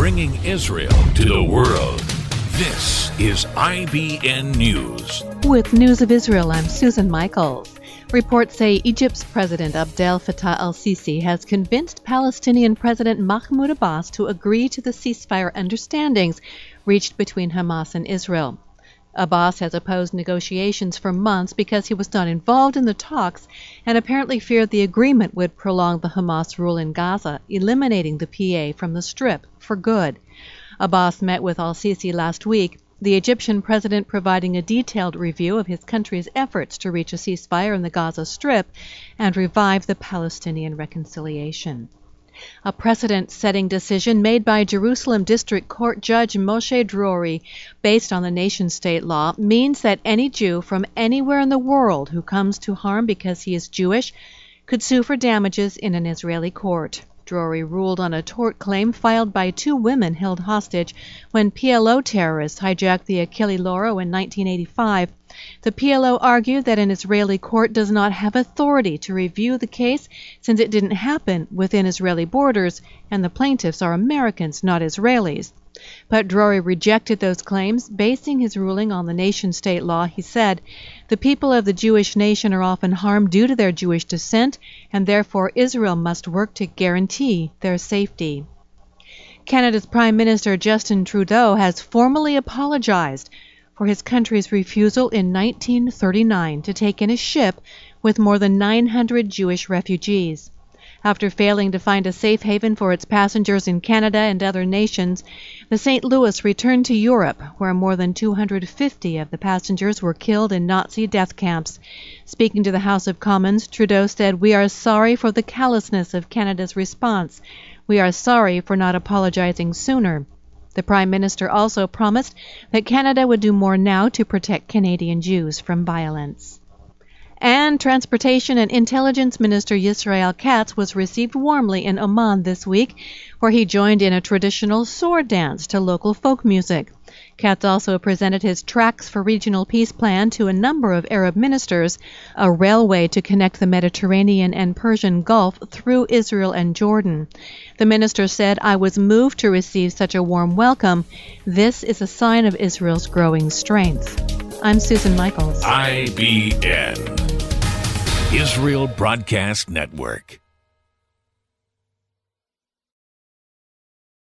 bringing Israel to the world. This is IBN News. With News of Israel, I'm Susan Michaels. Reports say Egypt's President Abdel Fattah al-Sisi has convinced Palestinian President Mahmoud Abbas to agree to the ceasefire understandings reached between Hamas and Israel. Abbas has opposed negotiations for months because he was not involved in the talks and apparently feared the agreement would prolong the Hamas rule in Gaza, eliminating the PA from the Strip for good. Abbas met with al-Sisi last week, the Egyptian president providing a detailed review of his country's efforts to reach a ceasefire in the Gaza Strip and revive the Palestinian reconciliation. A precedent-setting decision made by Jerusalem District Court Judge Moshe Drori, based on the nation-state law, means that any Jew from anywhere in the world who comes to harm because he is Jewish could sue for damages in an Israeli court. Drori ruled on a tort claim filed by two women held hostage when PLO terrorists hijacked the Achille Lauro in 1985. The PLO argued that an Israeli court does not have authority to review the case since it didn't happen within Israeli borders and the plaintiffs are Americans, not Israelis. But Drori rejected those claims, basing his ruling on the nation-state law. He said, "The people of the Jewish nation are often harmed due to their Jewish descent, and therefore Israel must work to guarantee their safety." Canada's Prime Minister Justin Trudeau has formally apologized for his country's refusal in 1939 to take in a ship with more than 900 Jewish refugees. After failing to find a safe haven for its passengers in Canada and other nations, the St. Louis returned to Europe, where more than 250 of the passengers were killed in Nazi death camps. Speaking to the House of Commons, Trudeau said, "We are sorry for the callousness of Canada's response. We are sorry for not apologizing sooner." The Prime Minister also promised that Canada would do more now to protect Canadian Jews from violence. And Transportation and Intelligence Minister Yisrael Katz was received warmly in Oman this week, where he joined in a traditional sword dance to local folk music. Katz also presented his Tracks for Regional Peace plan to a number of Arab ministers, a railway to connect the Mediterranean and Persian Gulf through Israel and Jordan. The minister said, "I was moved to receive such a warm welcome. This is a sign of Israel's growing strength." I'm Susan Michaels. IBN, Israel Broadcast Network.